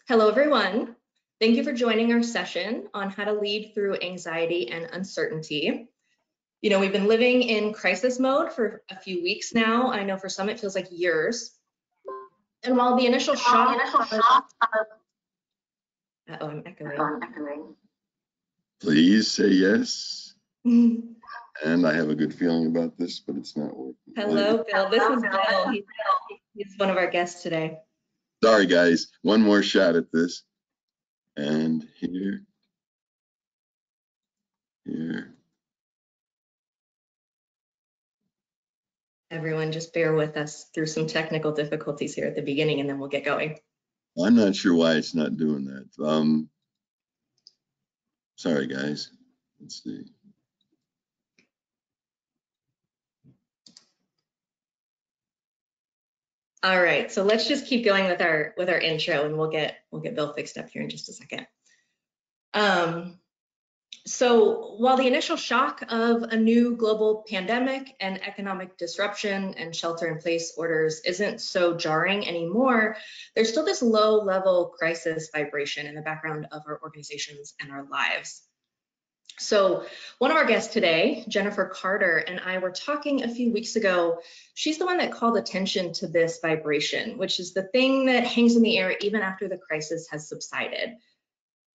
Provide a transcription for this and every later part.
Hello, everyone. Thank you for joining our session on how to lead through anxiety and uncertainty. You know, we've been living in crisis mode for a few weeks now. I know for some it feels like years. And while the initial shock I'm echoing. Please say yes. And I have a good feeling about this, but it's not working. Hello, Bill. This is Bill. He's one of our guests today. Sorry, guys. One more shot at this. And here. Everyone, just bear with us through some technical difficulties here at the beginning, and then we'll get going. I'm not sure why it's not doing that. Sorry, guys. Let's see. All right, so let's just keep going with our intro, and we'll get Bill fixed up here in just a second. So while the initial shock of a new global pandemic and economic disruption and shelter-in-place orders isn't so jarring anymore, there's still this low-level crisis vibration in the background of our organizations and our lives. So one of our guests today, Jennifer Carter, and I were talking a few weeks ago. She's the one that called attention to this vibration, which is the thing that hangs in the air even after the crisis has subsided.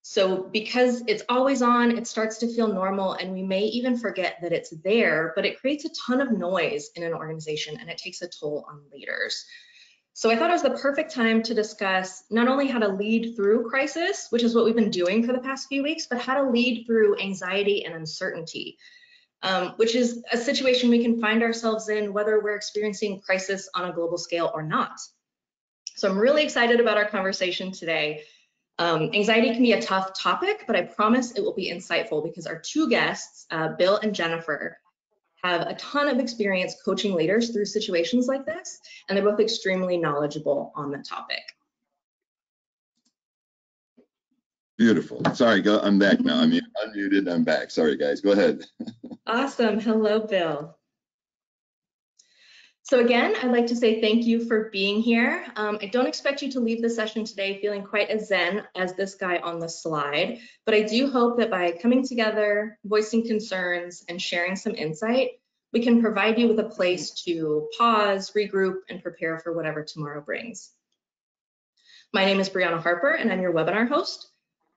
So because it's always on, it starts to feel normal, and we may even forget that it's there, but it creates a ton of noise in an organization, and it takes a toll on leaders. So I thought it was the perfect time to discuss not only how to lead through crisis, which is what we've been doing for the past few weeks, but how to lead through anxiety and uncertainty, which is a situation we can find ourselves in whether we're experiencing crisis on a global scale or not. So I'm really excited about our conversation today. Anxiety can be a tough topic, but I promise it will be insightful because our two guests, Bill and Jennifer, have a ton of experience coaching leaders through situations like this, and they're both extremely knowledgeable on the topic. Beautiful. Sorry, I'm back now. I'm unmuted, I'm back. Sorry, guys, go ahead. Awesome. Hello, Bill. So again, I'd like to say thank you for being here. I don't expect you to leave the session today feeling quite as zen as this guy on the slide, but I do hope that by coming together, voicing concerns, and sharing some insight, we can provide you with a place to pause, regroup, and prepare for whatever tomorrow brings. My name is Brianna Harper, and I'm your webinar host.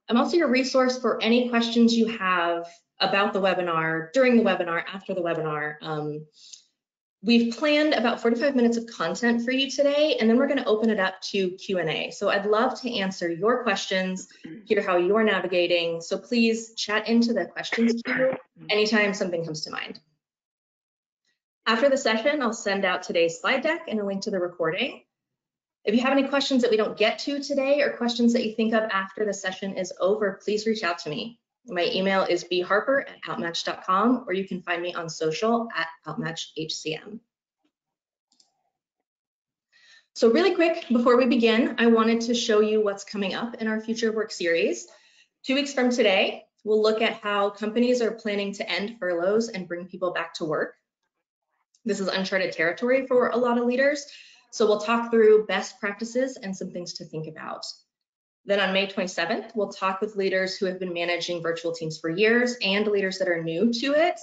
I'm also your resource for any questions you have about the webinar, during the webinar, after the webinar. We've planned about 45 minutes of content for you today, and then we're going to open it up to Q&A. So I'd love to answer your questions, hear how you're navigating. So please chat into the questions queue anytime something comes to mind. After the session, I'll send out today's slide deck and a link to the recording. If you have any questions that we don't get to today or questions that you think of after the session is over, please reach out to me. My email is bharper@outmatch.com, or you can find me on social @OutmatchHCM. So really quick, before we begin, I wanted to show you what's coming up in our Future Work series. 2 weeks from today, we'll look at how companies are planning to end furloughs and bring people back to work. This is uncharted territory for a lot of leaders, so we'll talk through best practices and some things to think about. Then on May 27th, we'll talk with leaders who have been managing virtual teams for years and leaders that are new to it,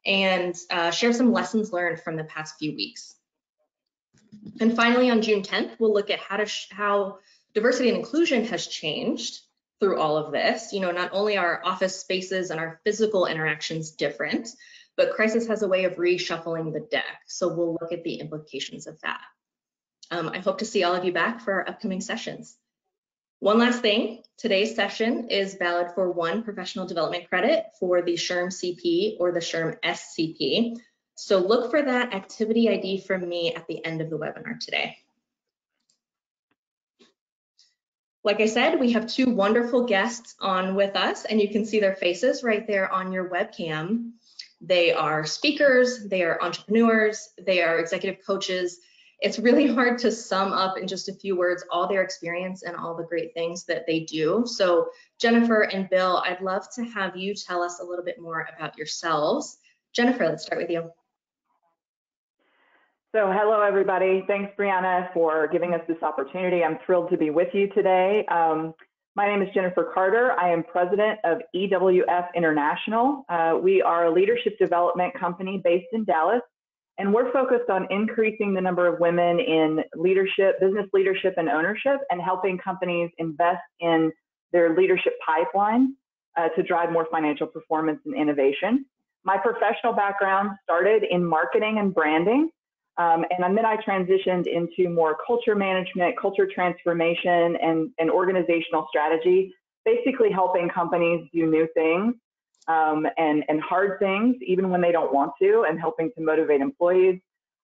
and share some lessons learned from the past few weeks. And finally, on June 10th, we'll look at how diversity and inclusion has changed through all of this. You know, not only are office spaces and our physical interactions different, but crisis has a way of reshuffling the deck. So we'll look at the implications of that. I hope to see all of you back for our upcoming sessions. One last thing, today's session is valid for 1 professional development credit for the SHRM CP or the SHRM SCP. So look for that activity ID from me at the end of the webinar today. Like I said, we have 2 wonderful guests on with us, and you can see their faces right there on your webcam. They are speakers, they are entrepreneurs, they are executive coaches. It's really hard to sum up in just a few words all their experience and all the great things that they do. So Jennifer and Bill, I'd love to have you tell us a little bit more about yourselves. Jennifer, let's start with you. So hello, everybody. Thanks, Brianna, for giving us this opportunity. I'm thrilled to be with you today. My name is Jennifer Carter. I am president of EWF International. We are a leadership development company based in Dallas, and we're focused on increasing the number of women in leadership, business leadership and ownership, and helping companies invest in their leadership pipeline to drive more financial performance and innovation. My professional background started in marketing and branding. And then I transitioned into more culture management, culture transformation, and organizational strategy, basically helping companies do new things and hard things, even when they don't want to, and helping to motivate employees.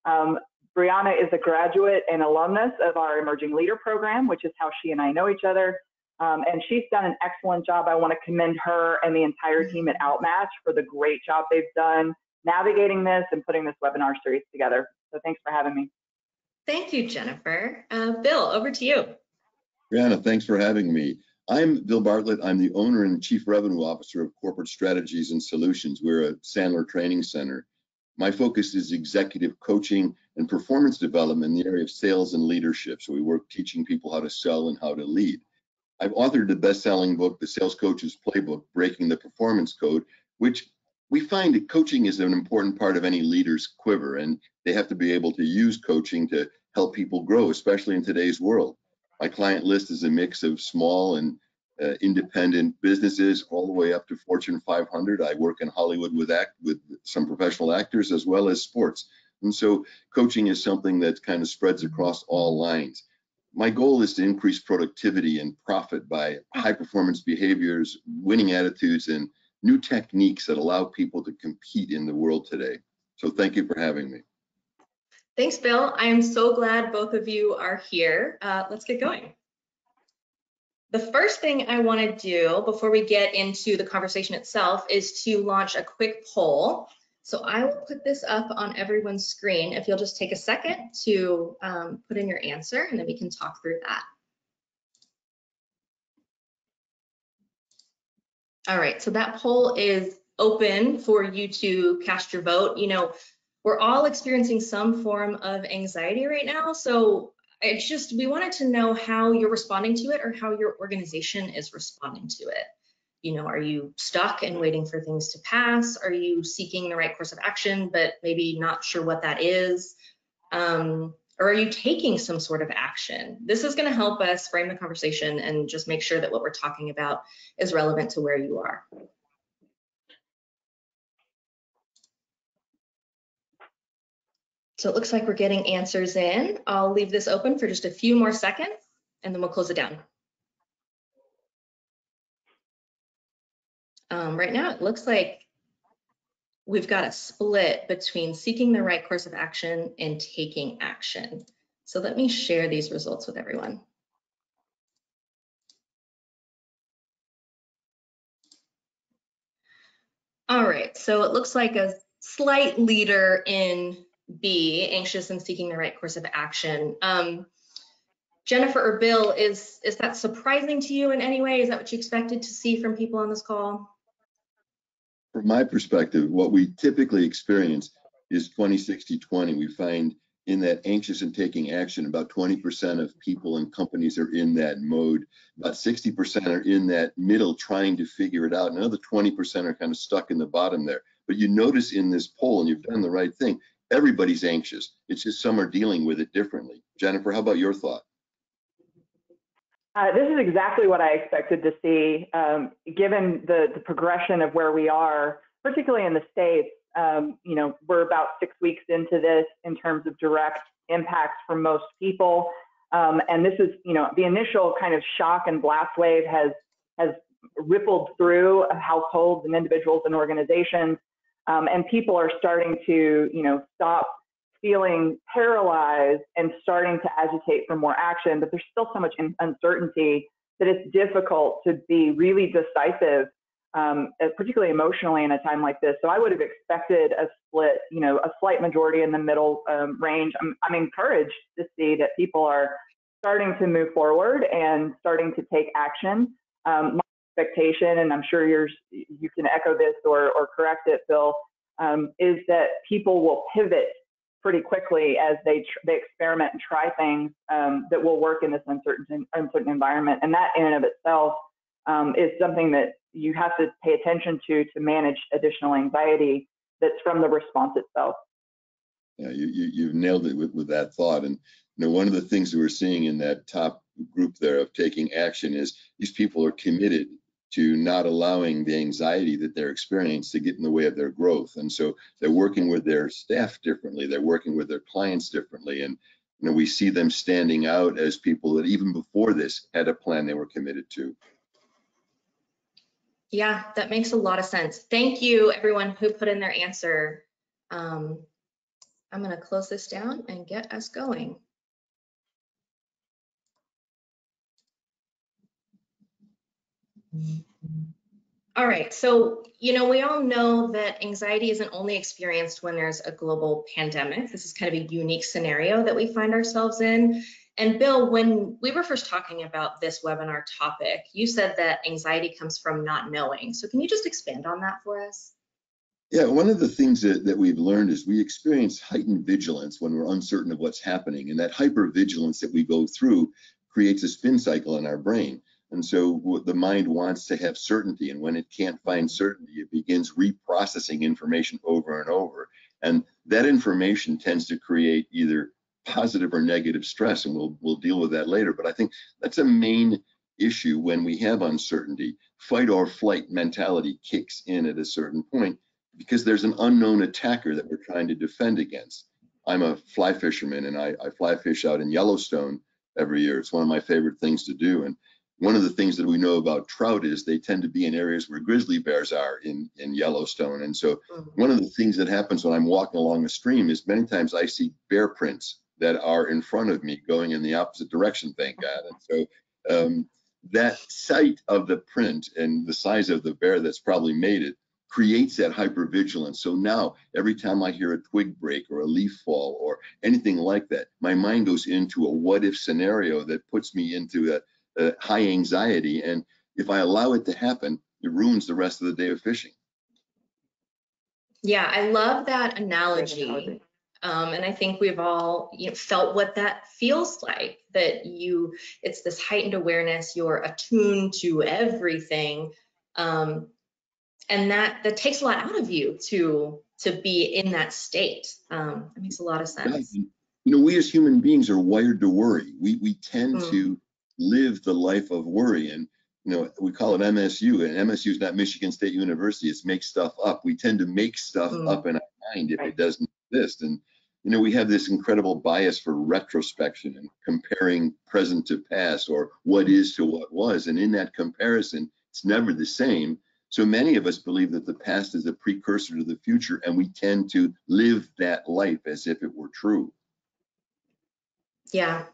Brianna is a graduate and alumnus of our Emerging Leader Program, which is how she and I know each other. And she's done an excellent job. I want to commend her and the entire team at Outmatch for the great job they've done navigating this and putting this webinar series together. So thanks for having me. Thank you, Jennifer. Bill, over to you. Brianna, thanks for having me. I'm Bill Bartlett. I'm the owner and Chief Revenue Officer of Corporate Strategies and Solutions. We're a Sandler Training Center. My focus is executive coaching and performance development in the area of sales and leadership. So we work teaching people how to sell and how to lead. I've authored the best-selling book, The Sales Coach's Playbook, Breaking the Performance Code, which we find that coaching is an important part of any leader's quiver, and they have to be able to use coaching to help people grow, especially in today's world. My client list is a mix of small and independent businesses all the way up to Fortune 500. I work in Hollywood with some professional actors as well as sports. And so coaching is something that kind of spreads across all lines. My goal is to increase productivity and profit by high performance behaviors, winning attitudes, and new techniques that allow people to compete in the world today. So thank you for having me. Thanks, Bill. I am so glad both of you are here. Let's get going. The first thing I want to do before we get into the conversation itself is to launch a quick poll. So I will put this up on everyone's screen. If you'll just take a second to put in your answer, and then we can talk through that. All right, so that poll is open for you to cast your vote. You know, we're all experiencing some form of anxiety right now, so we wanted to know how you're responding to it or how your organization is responding to it. You know, are you stuck and waiting for things to pass? Are you seeking the right course of action, but maybe not sure what that is? Or are you taking some sort of action? This is going to help us frame the conversation and just make sure that what we're talking about is relevant to where you are. So it looks like we're getting answers in. I'll leave this open for just a few more seconds, and then we'll close it down. Right now, it looks like we've got a split between seeking the right course of action and taking action. So let me share these results with everyone. All right, so it looks like a slight leader in B, anxious and seeking the right course of action. Jennifer or Bill, is that surprising to you in any way? Is that what you expected to see from people on this call? From my perspective, what we typically experience is 20-60-20. We find in that anxious and taking action, about 20% of people and companies are in that mode. About 60% are in that middle trying to figure it out. Another 20% are kind of stuck in the bottom there. But you notice in this poll, and you've done the right thing, everybody's anxious. It's just some are dealing with it differently. Jennifer, how about your thought? This is exactly what I expected to see, given the progression of where we are, particularly in the States. You know, we're about 6 weeks into this in terms of direct impacts for most people. And this is, you know, the initial kind of shock and blast wave has rippled through households and individuals and organizations. And people are starting to, you know, stop feeling paralyzed and starting to agitate for more action, but there's still so much uncertainty that it's difficult to be really decisive, particularly emotionally in a time like this. So I would have expected a split, you know, a slight majority in the middle range. I'm encouraged to see that people are starting to move forward and starting to take action. My expectation, and I'm sure you can echo this or correct it, Bill, is that people will pivot pretty quickly as they experiment and try things that will work in this uncertain environment. And that in and of itself is something that you have to pay attention to manage additional anxiety that's from the response itself. Yeah, you've nailed it with that thought. And one of the things that we're seeing in that top group there of taking action is these people are committed to not allowing the anxiety that they're experiencing to get in the way of their growth. And so they're working with their staff differently. They're working with their clients differently. And we see them standing out as people that even before this had a plan they were committed to. Yeah, that makes a lot of sense. Thank you, everyone who put in their answer. I'm going to close this down and get us going. All right, so, we all know that anxiety isn't only experienced when there's a global pandemic. This is kind of a unique scenario that we find ourselves in. And Bill, when we were first talking about this webinar topic, you said that anxiety comes from not knowing. So can you just expand on that for us? Yeah, one of the things that we've learned is we experience heightened vigilance when we're uncertain of what's happening. And that hypervigilance that we go through creates a spin cycle in our brain. And so the mind wants to have certainty. And when it can't find certainty, it begins reprocessing information over and over. And that information tends to create either positive or negative stress. And we'll deal with that later. But I think that's a main issue when we have uncertainty. Fight or flight mentality kicks in at a certain point, because there's an unknown attacker that we're trying to defend against. I'm a fly fisherman, and I fly fish out in Yellowstone every year. It's one of my favorite things to do. And one of the things that we know about trout is they tend to be in areas where grizzly bears are in Yellowstone. And so one of the things that happens when I'm walking along a stream is many times I see bear prints that are in front of me going in the opposite direction, thank God. And so that sight of the print and the size of the bear that's probably made it creates that hypervigilance. So now every time I hear a twig break or a leaf fall or anything like that, my mind goes into a what if scenario that puts me into a high anxiety. And if I allow it to happen, it ruins the rest of the day of fishing. Yeah, I love that analogy. And I think we've all felt what that feels like, that it's this heightened awareness, you're attuned to everything. And that takes a lot out of you to be in that state. It makes a lot of sense. We as human beings are wired to worry. We tend to live the life of worry. And we call it MSU, and MSU is not Michigan State University. It's make stuff up. We tend to make stuff up in our mind if it doesn't exist. And we have this incredible bias for retrospection and comparing present to past, or what is to what was. And in that comparison, it's never the same. So many of us believe that the past is a precursor to the future, and we tend to live that life as if it were true. Yeah,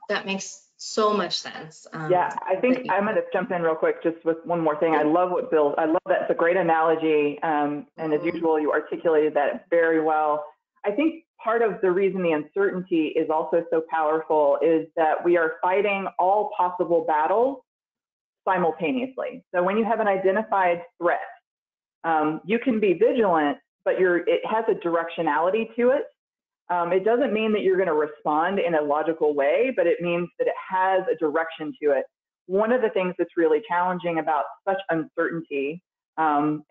that makes so much sense. Yeah, I think I'm going to jump in real quick just with one more thing. I love that. It's a great analogy. And as usual, you articulated that very well. I think part of the reason the uncertainty is also so powerful is that we are fighting all possible battles simultaneously. So when you have an identified threat, you can be vigilant, but it has a directionality to it. It doesn't mean that you're going to respond in a logical way, but it means that it has a direction to it. One of the things that's really challenging about such uncertainty and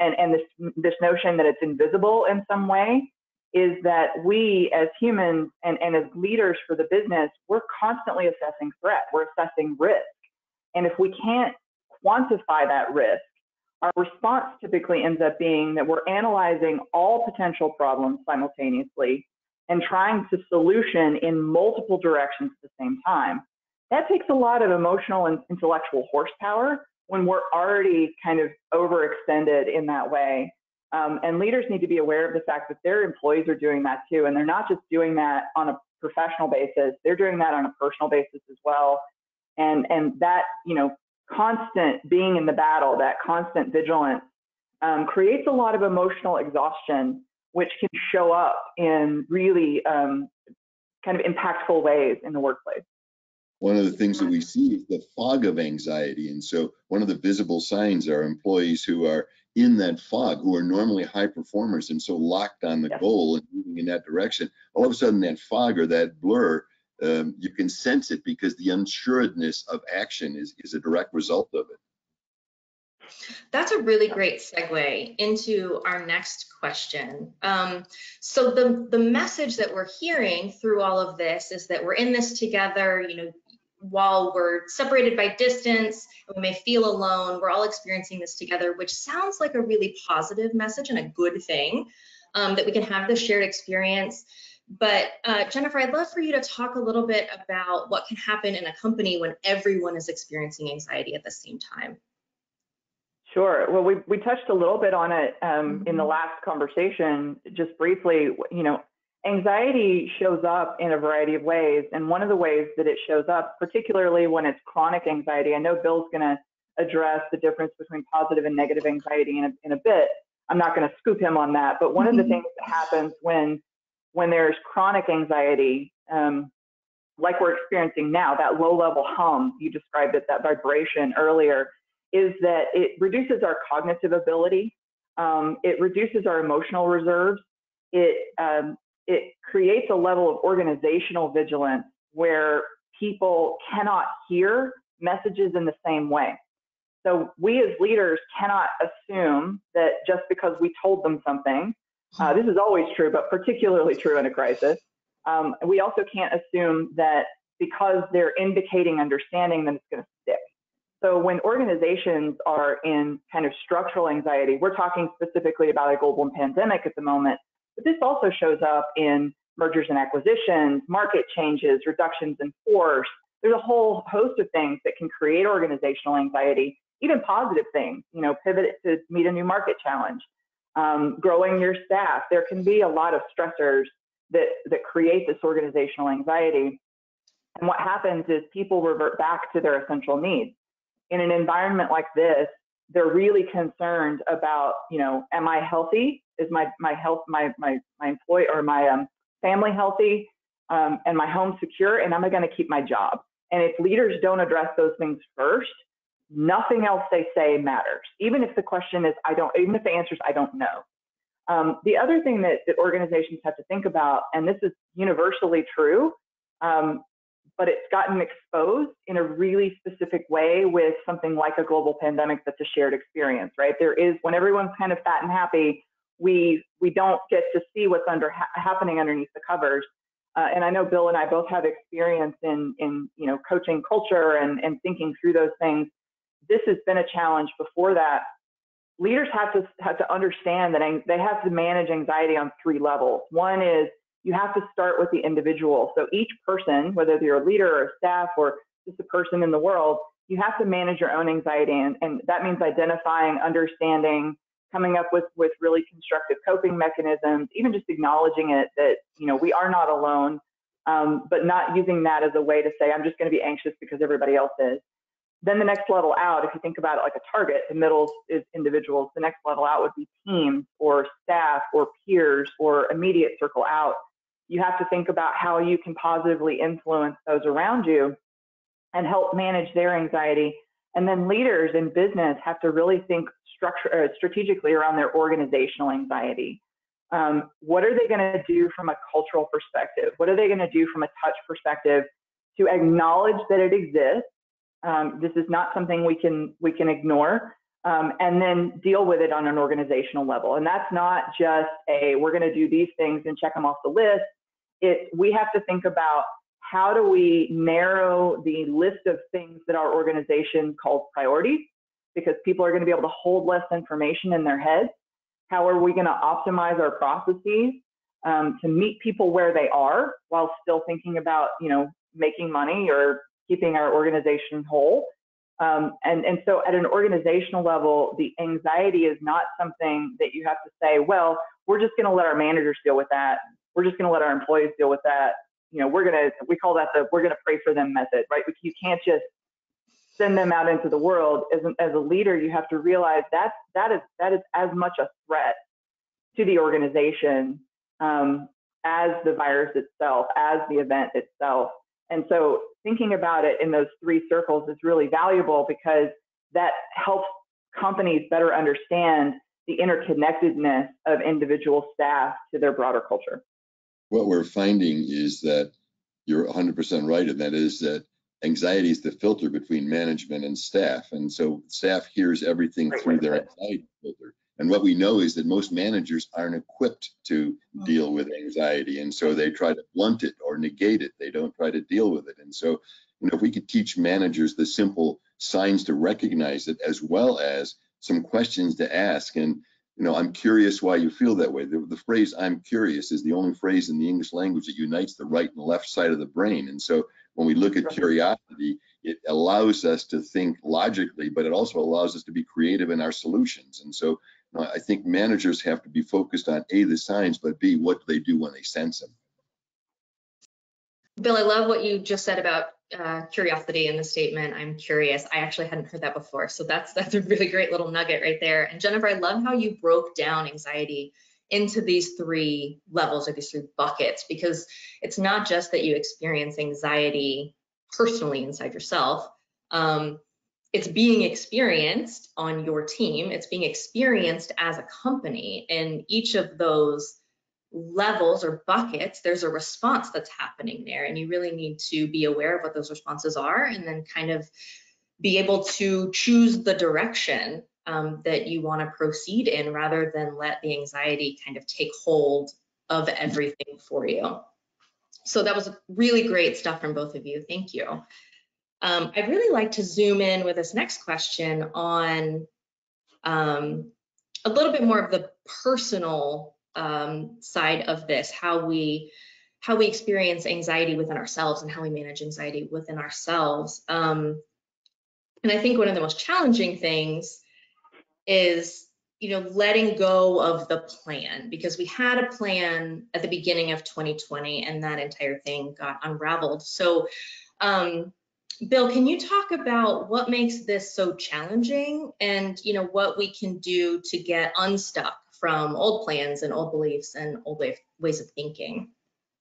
this notion that it's invisible in some way is that we as humans and as leaders for the business, we're constantly assessing threat, we're assessing risk. And if we can't quantify that risk, our response typically ends up being that we're analyzing all potential problems simultaneously and trying to solution in multiple directions at the same time. That takes a lot of emotional and intellectual horsepower when we're already kind of overextended in that way. And leaders need to be aware of the fact that their employees are doing that too. And they're not just doing that on a professional basis, they're doing that on a personal basis as well. And that, constant being in the battle, that constant vigilance creates a lot of emotional exhaustion, which can show up in really kind of impactful ways in the workplace. One of the things that we see is the fog of anxiety. And so one of the visible signs are employees who are in that fog who are normally high performers and so locked on the Yes. goal and moving in that direction. All of a sudden, that fog or that blur, you can sense it because the unsuredness of action is a direct result of it. That's a really great segue into our next question. So the message that we're hearing through all of this is that we're in this together, you know, while we're separated by distance, we may feel alone, we're all experiencing this together, which sounds like a really positive message and a good thing, that we can have this shared experience. But Jennifer, I'd love for you to talk a little bit about what can happen in a company when everyone is experiencing anxiety at the same time. Sure. Well, we touched a little bit on it in the last conversation, just briefly. You know, anxiety shows up in a variety of ways. And one of the ways that it shows up, particularly when it's chronic anxiety, I know Bill's going to address the difference between positive and negative anxiety in a bit. I'm not going to scoop him on that. But one of the things that happens when there's chronic anxiety, like we're experiencing now, that low level hum, you described it, that vibration earlier, is that it reduces our cognitive ability. It reduces our emotional reserves. It creates a level of organizational vigilance where people cannot hear messages in the same way. So we as leaders cannot assume that just because we told them something, this is always true, but particularly true in a crisis. We also can't assume that because they're indicating understanding, then it's going to stick. So when organizations are in kind of structural anxiety, we're talking specifically about a global pandemic at the moment, but this also shows up in mergers and acquisitions, market changes, reductions in force. There's a whole host of things that can create organizational anxiety, even positive things, you know, pivot to meet a new market challenge, growing your staff. There can be a lot of stressors that create this organizational anxiety. And what happens is people revert back to their essential needs. In an environment like this, they're really concerned about, you know, am I healthy? Is my health, my employee or my family healthy? And my home secure? And am I going to keep my job? And if leaders don't address those things first, nothing else they say matters. Even if the question is, even if the answer is, I don't know. The other thing that organizations have to think about, and this is universally true, but it's gotten exposed in a really specific way with something like a global pandemic that's a shared experience, right? There is, when everyone's kind of fat and happy, we don't get to see what's happening underneath the covers. And I know Bill and I both have experience in you know, coaching culture and thinking through those things. This has been a challenge before that. Leaders have to understand that they have to manage anxiety on 3 levels. One is you have to start with the individual. So each person, whether you're a leader or a staff or just a person in the world, you have to manage your own anxiety. And that means identifying, understanding, coming up with really constructive coping mechanisms, even just acknowledging it that, you know, we are not alone, but not using that as a way to say, I'm just going to be anxious because everybody else is. Then the next level out, if you think about it like a target, the middle is individuals. The next level out would be teams or staff or peers or immediate circle out. You have to think about how you can positively influence those around you and help manage their anxiety. And then leaders in business have to really think strategically around their organizational anxiety. What are they going to do from a cultural perspective? What are they going to do from a touch perspective to acknowledge that it exists? This is not something we can ignore, and then deal with it on an organizational level. And that's not just we're going to do these things and check them off the list. We have to think about how do we narrow the list of things that our organization calls priorities, because people are going to be able to hold less information in their heads. How are we going to optimize our processes to meet people where they are while still thinking about, you know, making money or keeping our organization whole? And so at an organizational level, the anxiety is not something that you have to say, well, we're just going to let our managers deal with that. We're just going to let our employees deal with that. You know, we call that we're going to pray for them method, right? You can't just send them out into the world. As a leader, you have to realize that is as much a threat to the organization as the virus itself, as the event itself. And so thinking about it in those 3 circles is really valuable, because that helps companies better understand the interconnectedness of individual staff to their broader culture? What we're finding is that you're 100% right, and that is that anxiety is the filter between management and staff. And so staff hears everything through their anxiety filter. And what we know is that most managers aren't equipped to deal with anxiety. And so they try to blunt it or negate it. They don't try to deal with it. And so, if we could teach managers the simple signs to recognize it, as well as some questions to ask. And, I'm curious why you feel that way. The phrase "I'm curious" is the only phrase in the English language that unites the right and left side of the brain. And so when we look at curiosity, it allows us to think logically, but it also allows us to be creative in our solutions. And so I think managers have to be focused on A, the signs, but B, what do they do when they sense them? Bill, I love what you just said about curiosity in the statement. I'm curious. I actually hadn't heard that before. So that's a really great little nugget right there. And Jennifer, I love how you broke down anxiety into these 3 levels or these 3 buckets, because it's not just that you experience anxiety personally inside yourself. It's being experienced on your team. It's being experienced as a company. And each of those levels or buckets, there's a response that's happening there, and you really need to be aware of what those responses are, and then kind of be able to choose the direction that you want to proceed in, rather than let the anxiety kind of take hold of everything for you. So that was really great stuff from both of you. Thank you. I'd really like to zoom in with this next question on a little bit more of the personal side of this, how we experience anxiety within ourselves and how we manage anxiety within ourselves. And I think one of the most challenging things is, letting go of the plan, because we had a plan at the beginning of 2020 and that entire thing got unraveled. So, Bill, can you talk about what makes this so challenging, and what we can do to get unstuck from old plans and old beliefs and old ways of thinking?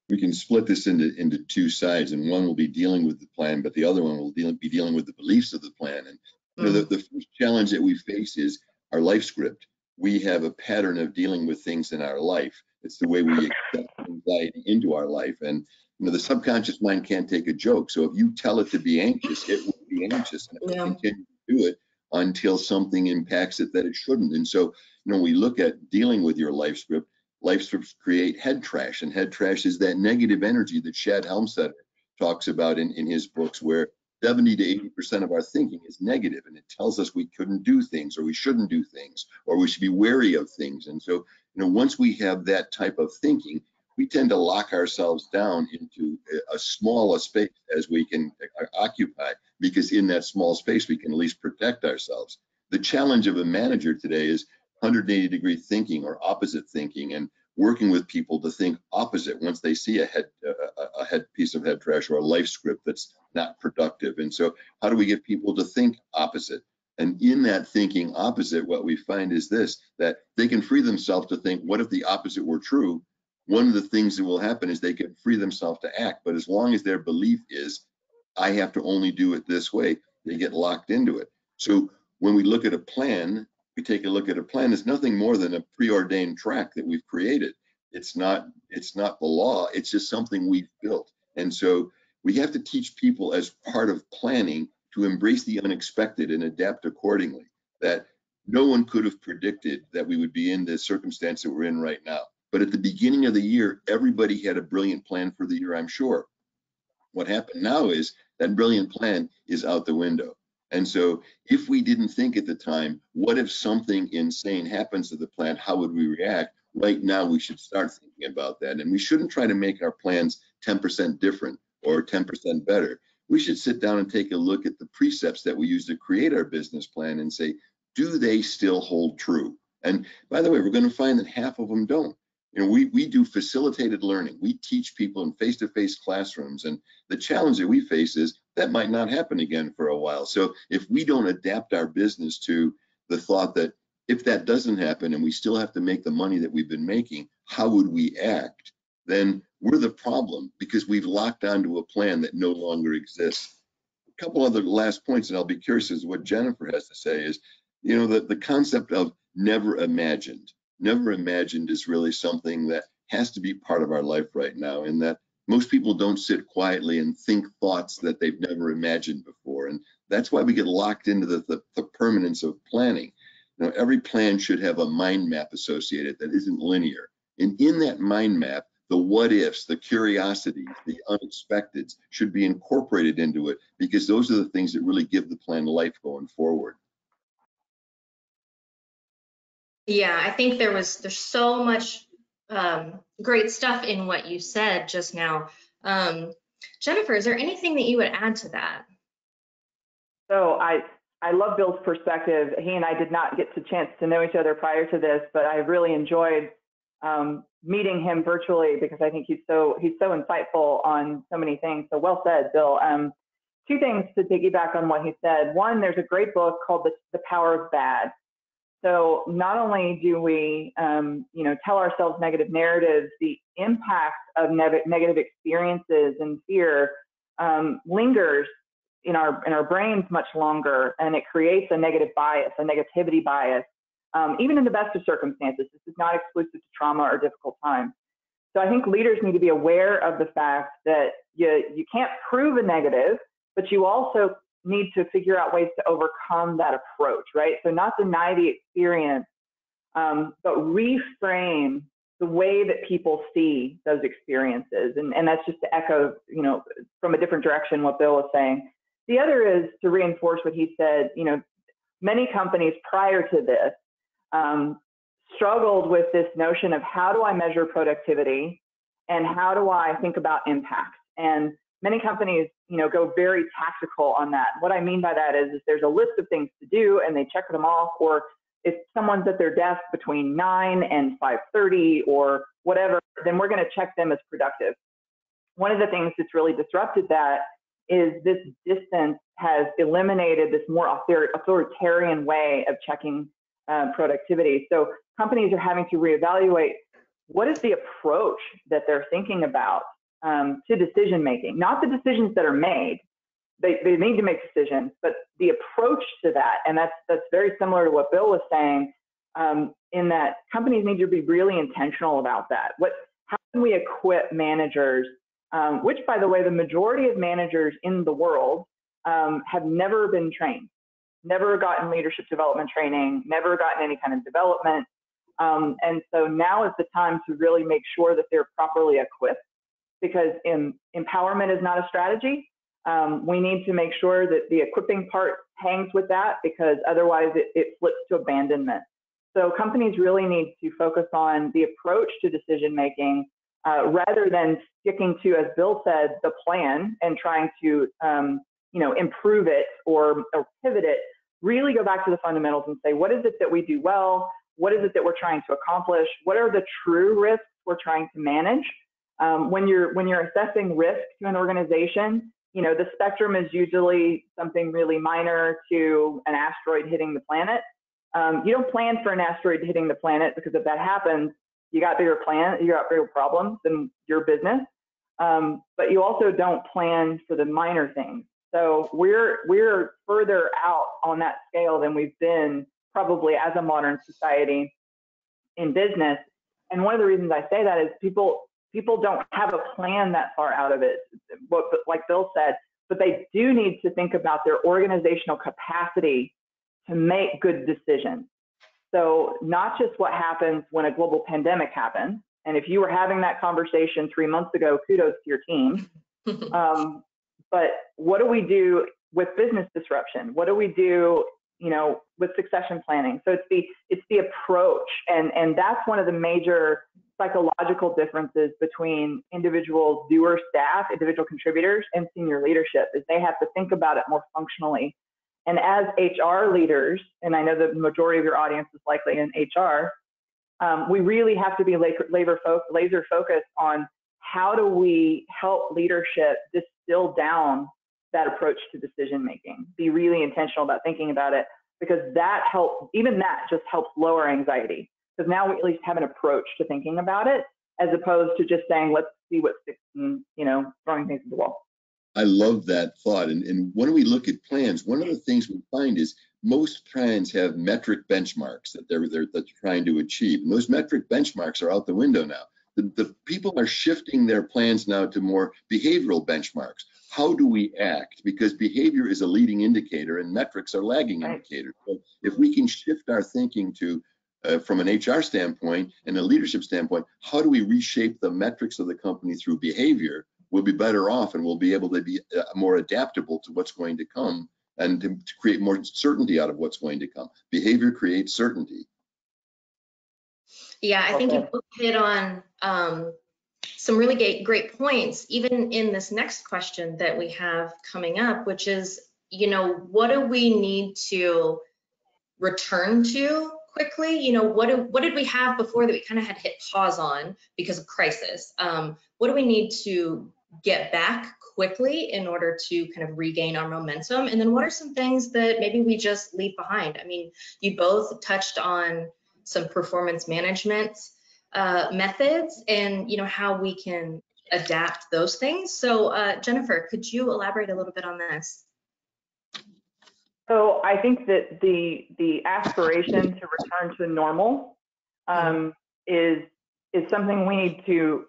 We can split this into 2 sides, and one will be dealing with the plan, but the other one will be dealing with the beliefs of the plan. And the first challenge that we face is our life script. We have a pattern of dealing with things in our life. It's the way we accept anxiety into our life. And the subconscious mind can't take a joke. So if you tell it to be anxious, it will be anxious, and it will continue to do it until something impacts it that it shouldn't. And so, we look at dealing with your life scripts create head trash, and head trash is that negative energy that Shad Helmstetter talks about in his books, where 70 to 80% of our thinking is negative, and it tells us we couldn't do things, or we shouldn't do things, or we should be wary of things. And so, once we have that type of thinking, we tend to lock ourselves down into as small a space as we can occupy, because in that small space, we can at least protect ourselves. The challenge of a manager today is 180-degree thinking or opposite thinking, and working with people to think opposite once they see a head piece of head trash or a life script that's not productive. And so how do we get people to think opposite? And in that thinking opposite, what we find is this, that they can free themselves to think, what if the opposite were true? One of the things that will happen is they can free themselves to act. But as long as their belief is, I have to only do it this way, they get locked into it. So when we look at a plan, we take a look at a plan, it's nothing more than a preordained track that we've created. It's not the law, it's just something we've built. And so we have to teach people, as part of planning, to embrace the unexpected and adapt accordingly. That no one could have predicted that we would be in the circumstance that we're in right now. But at the beginning of the year, everybody had a brilliant plan for the year, I'm sure. What happened now is that brilliant plan is out the window. And so if we didn't think at the time, what if something insane happens to the plan? How would we react? Right now, we should start thinking about that. And we shouldn't try to make our plans 10% different or 10% better. We should sit down and take a look at the precepts that we use to create our business plan and say, do they still hold true? And by the way, we're going to find that half of them don't. We do facilitated learning. We teach people in face-to-face classrooms, and the challenge that we face is that might not happen again for a while. So if we don't adapt our business to the thought that if that doesn't happen and we still have to make the money that we've been making, how would we act? Then we're the problem, because we've locked onto a plan that no longer exists. A couple other last points, and I'll be curious as to what Jennifer has to say, is You know, the concept of never imagined is really something that has to be part of our life right now, in that most people don't sit quietly and think thoughts that they've never imagined before. And that's why we get locked into the permanence of planning. You know, every plan should have a mind map associated that isn't linear. And in that mind map, the what ifs, the curiosities, the unexpecteds should be incorporated into it, because those are the things that really give the plan life going forward. Yeah, I think there's so much great stuff in what you said just now. Jennifer, is there anything that you would add to that? So I love Bill's perspective. He and I did not get the chance to know each other prior to this, but I really enjoyed meeting him virtually, because I think he's so insightful on so many things. So well said, Bill. Two things to piggyback on what he said. One, there's a great book called The Power of Bad. So not only do we, tell ourselves negative narratives, the impact of negative experiences and fear lingers in our brains much longer, and it creates a negative bias, a negativity bias, even in the best of circumstances. This is not exclusive to trauma or difficult times. So I think leaders need to be aware of the fact that you can't prove a negative, but you also need to figure out ways to overcome that approach, right? So not deny the experience, but reframe the way that people see those experiences. And that's just to echo, from a different direction what Bill was saying. The other is to reinforce what he said. Many companies prior to this struggled with this notion of, how do I measure productivity and how do I think about impact? And many companies, go very tactical on that. What I mean by that is there's a list of things to do and they check them off, or if someone's at their desk between 9 and 5:30 or whatever, then we're going to check them as productive. One of the things that's really disrupted that is this distance has eliminated this more authoritarian way of checking productivity. So companies are having to reevaluate, what is the approach that they're thinking about to decision making, not the decisions that are made. They need to make decisions, but the approach to that. And that's very similar to what Bill was saying, in that companies need to be really intentional about that. How can we equip managers, which, by the way, the majority of managers in the world have never been trained, never gotten leadership development training, never gotten any kind of development. And so now is the time to really make sure that they're properly equipped, because empowerment is not a strategy. We need to make sure that the equipping part hangs with that, because otherwise it flips to abandonment. So companies really need to focus on the approach to decision making, rather than sticking to, as Bill said, the plan and trying to improve it or pivot it. Really go back to the fundamentals and say, what is it that we do well? What is it that we're trying to accomplish? What are the true risks we're trying to manage? When you're assessing risk to an organization, the spectrum is usually something really minor to an asteroid hitting the planet. You don't plan for an asteroid hitting the planet, because if that happens, you got bigger problems in your business. But you also don't plan for the minor things. So we're further out on that scale than we've been probably as a modern society in business. And one of the reasons I say that is people don't have a plan that far out of it, like Bill said, but they do need to think about their organizational capacity to make good decisions. So not just what happens when a global pandemic happens. And if you were having that conversation 3 months ago, kudos to your team. But what do we do with business disruption? What do we do, with succession planning? So it's the approach, and that's one of the major psychological differences between individual doer staff, individual contributors, and senior leadership, is they have to think about it more functionally. And as HR leaders, and I know the majority of your audience is likely in HR, we really have to be laser focused on how do we help leadership distill down that approach to decision making. Be really intentional about thinking about it, because that just helps lower anxiety. Because now we at least have an approach to thinking about it, as opposed to just saying, let's see what sticks, and throwing things at the wall. I love that thought. And when we look at plans, one of the things we find is most plans have metric benchmarks that they're trying to achieve. And those metric benchmarks are out the window now. The people are shifting their plans now to more behavioral benchmarks. How do we act? Because behavior is a leading indicator and metrics are lagging indicators. So if we can shift our thinking to, from an HR standpoint and a leadership standpoint, how do we reshape the metrics of the company through behavior? We'll be better off, and we'll be able to be more adaptable to what's going to come, and to create more certainty out of what's going to come. Behavior creates certainty. Yeah, I think you both hit on some really great points, even in this next question that we have coming up, which is, what do we need to return to quickly? What did we have before that we kind of had hit pause on because of crisis? What do we need to get back quickly in order to kind of regain our momentum? And then what are some things that maybe we just leave behind? I mean, you both touched on some performance management methods and how we can adapt those things. So Jennifer, could you elaborate a little bit on this? So I think that the aspiration to return to normal is something we need to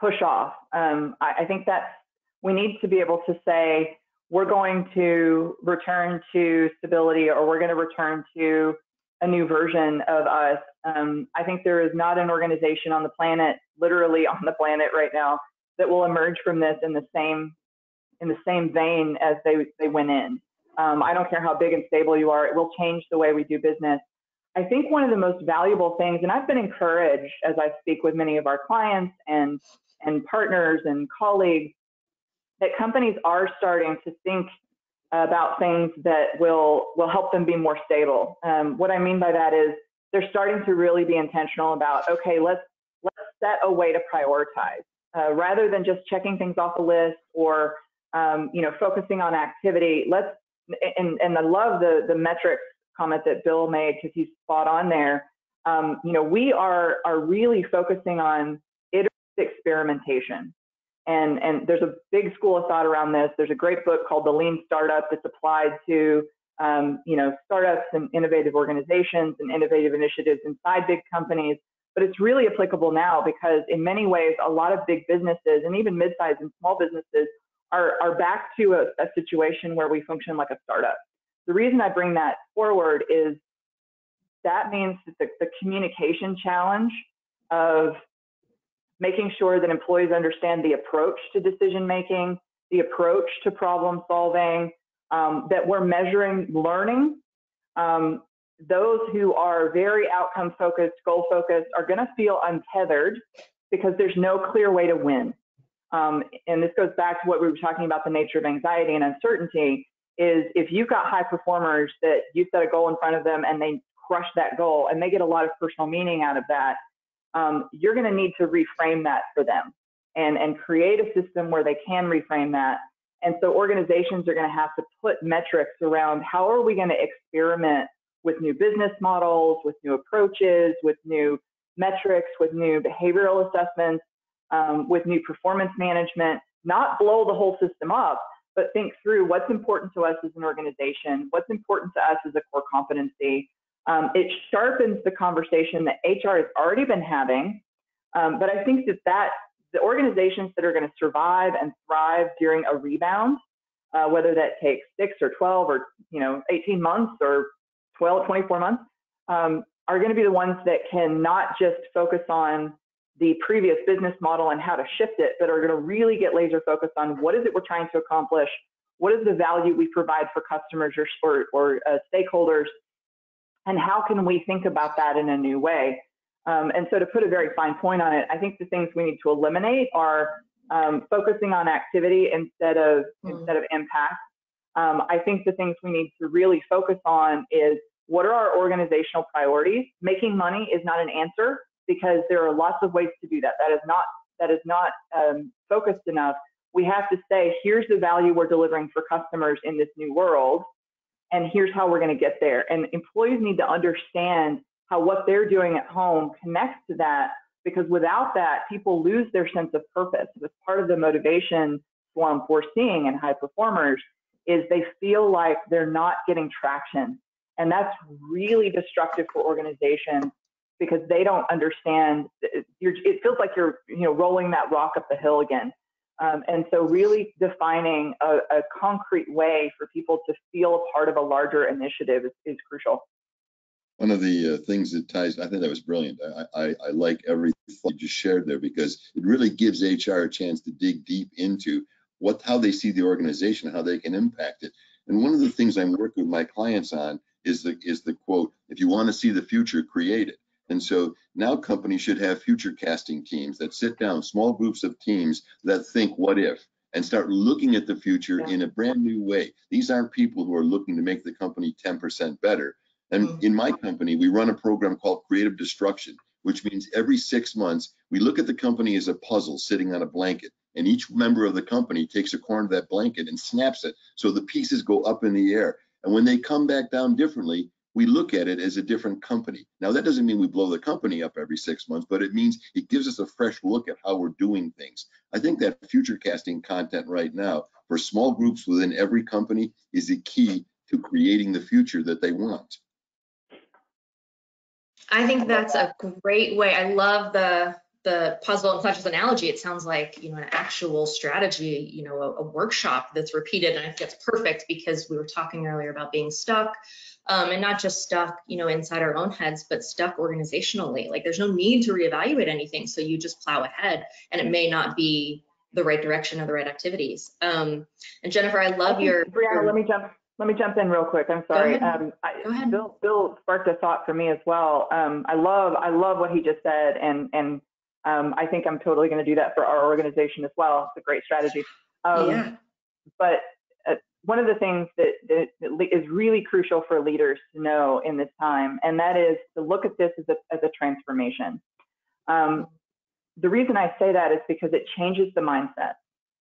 push off. I think that we need to be able to say we're going to return to stability, or we're going to return to a new version of us. I think there is not an organization on the planet, literally on the planet right now, that will emerge from this in the same vein as they went in. I don't care how big and stable you are, it will change the way we do business. I think one of the most valuable things, and I've been encouraged as I speak with many of our clients and partners and colleagues, that companies are starting to think about things that will help them be more stable. What I mean by that is they're starting to really be intentional about, okay, let's set a way to prioritize rather than just checking things off a list or focusing on activity. And I love the metrics comment that Bill made, because he's spot on there. We are really focusing on iterative experimentation. And there's a big school of thought around this. There's a great book called The Lean Startup that's applied to, startups and innovative organizations and innovative initiatives inside big companies. But it's really applicable now because in many ways, a lot of big businesses and even mid-sized and small businesses are back to a situation where we function like a startup. The reason I bring that forward is that means that the communication challenge of making sure that employees understand the approach to decision making, the approach to problem solving, that we're measuring learning. Those who are very outcome focused, goal focused, are going to feel untethered because there's no clear way to win. And this goes back to what we were talking about, the nature of anxiety and uncertainty, is if you've got high performers that you set a goal in front of them and they crush that goal and they get a lot of personal meaning out of that, you're going to need to reframe that for them and create a system where they can reframe that. And so organizations are going to have to put metrics around how are we going to experiment with new business models, with new approaches, with new metrics, with new behavioral assessments, with new performance management, not blow the whole system up, but think through what's important to us as an organization, what's important to us as a core competency. It sharpens the conversation that HR has already been having, but I think that the organizations that are going to survive and thrive during a rebound, whether that takes 6 or 12 or 18 months or 12, 24 months, are going to be the ones that can not just focus on the previous business model and how to shift it, but are going to really get laser focused on what is it we're trying to accomplish, what is the value we provide for customers or stakeholders, and how can we think about that in a new way. And so to put a very fine point on it, I think the things we need to eliminate are focusing on activity instead of impact. I think the things we need to really focus on is what are our organizational priorities. Making money is not an answer, because there are lots of ways to do that. That is not focused enough. We have to say, here's the value we're delivering for customers in this new world, and here's how we're going to get there. And employees need to understand how what they're doing at home connects to that, because without that, people lose their sense of purpose. That's part of the motivation slump we're seeing in high performers, is they feel like they're not getting traction. And that's really destructive for organizations because they don't understand. It feels like you're rolling that rock up the hill again. And so really defining a concrete way for people to feel a part of a larger initiative is crucial. One of the things that ties, I think that was brilliant. I like every thought you just shared there because it really gives HR a chance to dig deep into how they see the organization, how they can impact it. And one of the things I'm working with my clients on is the quote, if you want to see the future, create it. And so now companies should have future casting teams that sit down, small groups of teams that think what if, and start looking at the future in a brand new way. These aren't people who are looking to make the company 10% better. And in my company, we run a program called Creative Destruction, which means every 6 months, we look at the company as a puzzle sitting on a blanket. And each member of the company takes a corner of that blanket and snaps it so the pieces go up in the air. And when they come back down differently, we look at it as a different company. Now, that doesn't mean we blow the company up every 6 months, but it means it gives us a fresh look at how we're doing things. I think that future casting content right now for small groups within every company is the key to creating the future that they want. I think that's a great way. I love the puzzle and clutches analogy. It sounds like, an actual strategy, a workshop that's repeated. And I think that's perfect because we were talking earlier about being stuck, and not just stuck, inside our own heads, but stuck organizationally. Like there's no need to reevaluate anything. So you just plow ahead and it may not be the right direction or the right activities. And Jennifer, I love Brianna, let me jump in real quick. I'm sorry. Go ahead. Bill sparked a thought for me as well. I love what he just said, and I think I'm totally going to do that for our organization as well. It's a great strategy. But one of the things that is really crucial for leaders to know in this time, and that is to look at this as a transformation. The reason I say that is because it changes the mindset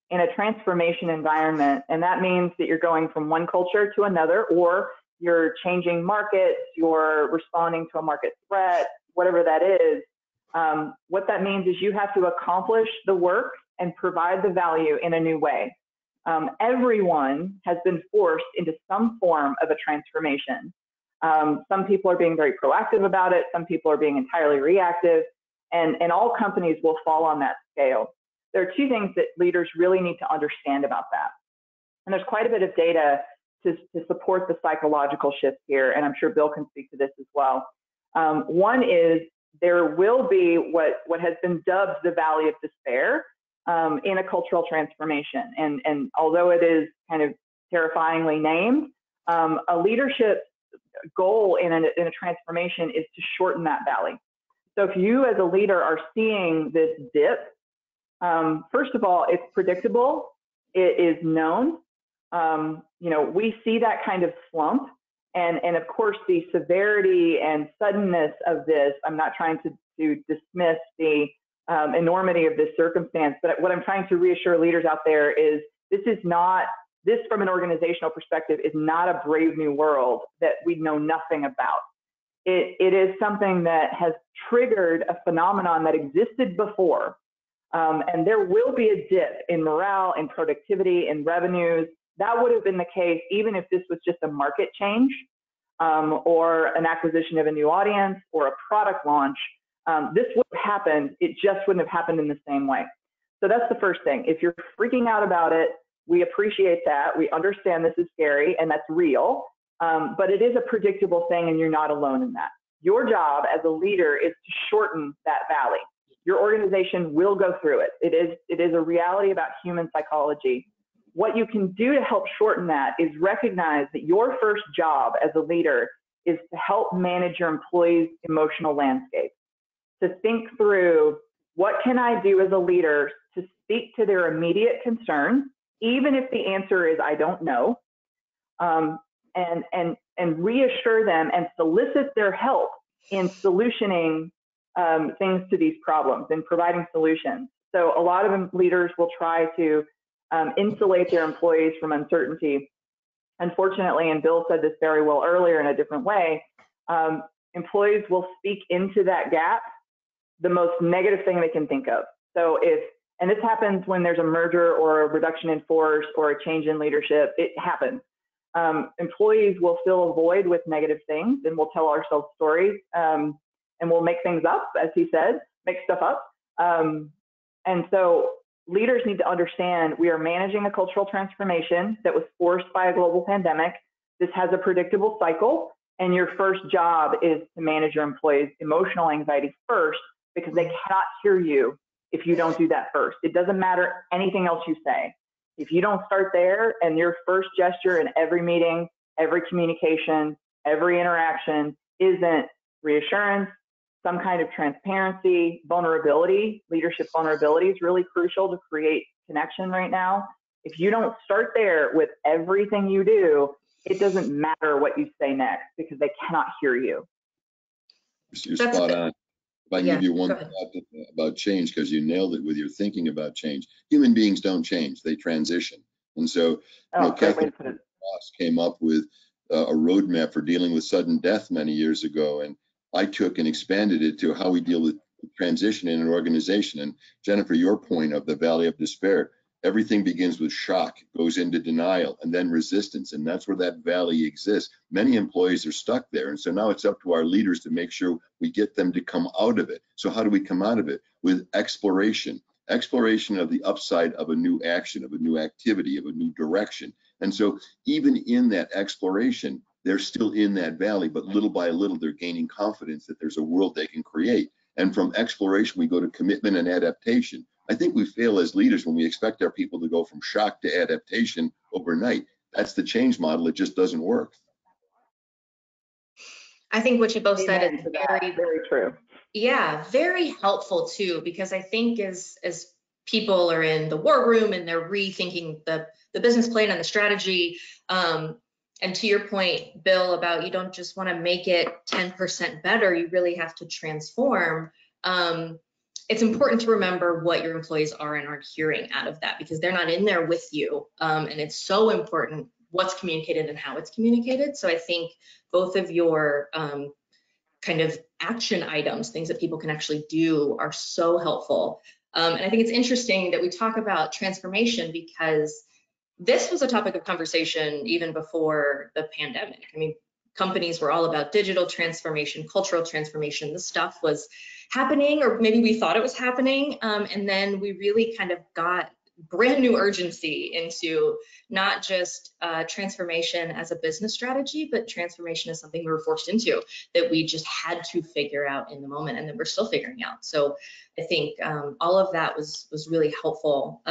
in a transformation environment. And that means that you're going from one culture to another, or you're changing markets, you're responding to a market threat, whatever that is. What that means is you have to accomplish the work and provide the value in a new way. Everyone has been forced into some form of a transformation. Some people are being very proactive about it. Some people are being entirely reactive, and all companies will fall on that scale. There are two things that leaders really need to understand about that. And there's quite a bit of data to support the psychological shift here, and I'm sure Bill can speak to this as well. One is there will be what has been dubbed the valley of despair in a cultural transformation. And although it is kind of terrifyingly named, a leadership goal in a transformation is to shorten that valley. So if you as a leader are seeing this dip, first of all, it's predictable. It is known. We see that kind of slump. And of course, the severity and suddenness of this, I'm not trying to dismiss the enormity of this circumstance, but what I'm trying to reassure leaders out there is this from an organizational perspective is not a brave new world that we know nothing about. It is something that has triggered a phenomenon that existed before. And there will be a dip in morale, in productivity, in revenues. That would have been the case even if this was just a market change or an acquisition of a new audience or a product launch. This would have happened. It just wouldn't have happened in the same way. So that's the first thing. If you're freaking out about it, we appreciate that. We understand this is scary and that's real, but it is a predictable thing and you're not alone in that. Your job as a leader is to shorten that valley. Your organization will go through it. It is a reality about human psychology. What you can do to help shorten that is recognize that your first job as a leader is to help manage your employees' emotional landscape, to think through what can I do as a leader to speak to their immediate concerns, even if the answer is I don't know, and reassure them and solicit their help in solutioning things to these problems and providing solutions. So a lot of leaders will try to insulate their employees from uncertainty. Unfortunately, and Bill said this very well earlier in a different way, employees will speak into that gap the most negative thing they can think of. So if And this happens when there's a merger or a reduction in force or a change in leadership. It happens. Employees will fill a void with negative things, and we'll tell ourselves stories, and we'll make things up, as he said, make stuff up. And so leaders need to understand we are managing a cultural transformation that was forced by a global pandemic. This has a predictable cycle, and your first job is to manage your employees' emotional anxiety first, because they cannot hear you if you don't do that first. It doesn't matter anything else you say. If you don't start there, and your first gesture in every meeting, every communication, every interaction isn't reassurance, some kind of transparency, vulnerability, leadership vulnerability is really crucial to create connection right now. If you don't start there with everything you do, it doesn't matter what you say next, because they cannot hear you. You're spot on. If I can give you one go thought about change, because you nailed it with your thinking about change. Human beings don't change, they transition. And so, Kathleen Ross came up with a roadmap for dealing with sudden death many years ago. And I took and expanded it to how we deal with transition in an organization. And Jennifer, your point of the valley of despair, everything begins with shock, goes into denial, and then resistance. And that's where that valley exists. Many employees are stuck there. And so now it's up to our leaders to make sure we get them to come out of it. So how do we come out of it? With exploration of the upside of a new action, of a new activity, of a new direction. And so even in that exploration, they're still in that valley, but little by little, they're gaining confidence that there's a world they can create. And from exploration, we go to commitment and adaptation. I think we fail as leaders when we expect our people to go from shock to adaptation overnight. That's the change model. It just doesn't work. I think what you both said is very, very true. Yeah, very helpful too, because I think as people are in the war room and they're rethinking the business plan and the strategy, and to your point, Bill, about you don't just want to make it 10% better, you really have to transform. It's important to remember what your employees are and aren't hearing out of that, because they're not in there with you. And it's so important what's communicated and how it's communicated. So I think both of your kind of action items, things that people can actually do, are so helpful. And I think it's interesting that we talk about transformation, because this was a topic of conversation even before the pandemic. I mean, companies were all about digital transformation, cultural transformation. This stuff was happening, or maybe we thought it was happening. And then we really kind of got brand new urgency into not just transformation as a business strategy, but transformation as something we were forced into, that we just had to figure out in the moment, and that we're still figuring out. So I think all of that was really helpful.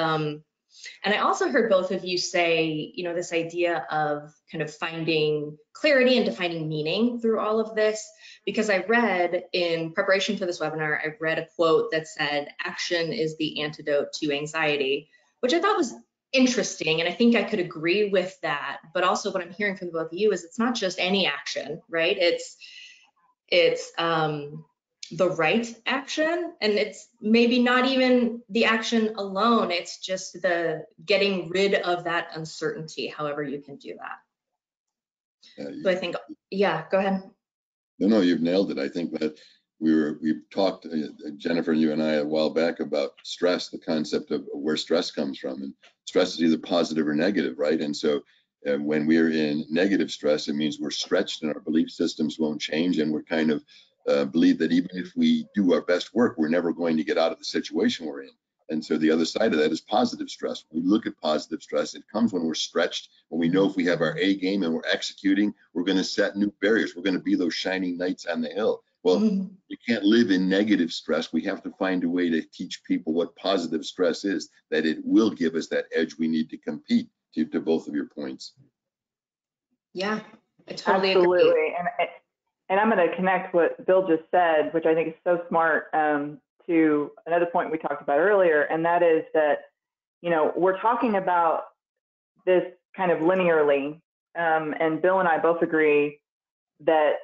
And I also heard both of you say, this idea of kind of finding clarity and defining meaning through all of this, because I read in preparation for this webinar, I read a quote that said, "Action is the antidote to anxiety," which I thought was interesting. And I think I could agree with that. But also what I'm hearing from the both of you is it's not just any action, right? It's the right action, and it's maybe not even the action alone, it's just the getting rid of that uncertainty, however you can do that. So I think, yeah, go ahead. No, you've nailed it. I think that we've talked, Jennifer, you and I, a while back about stress, the concept of where stress comes from, and stress is either positive or negative, right? And so when we're in negative stress, it means we're stretched and our belief systems won't change, and we're kind of believe that even if we do our best work, we're never going to get out of the situation we're in. And so the other side of that is positive stress. When we look at positive stress, it comes when we're stretched, when we know if we have our A game and we're executing, we're going to set new barriers. We're going to be those shining knights on the hill. Well, we can't live in negative stress. We have to find a way to teach people what positive stress is, that it will give us that edge we need to compete, to both of your points. Yeah, I totally Absolutely. agree. And I'm going to connect what Bill just said, which I think is so smart, to another point we talked about earlier, and that is that, we're talking about this kind of linearly, and Bill and I both agree that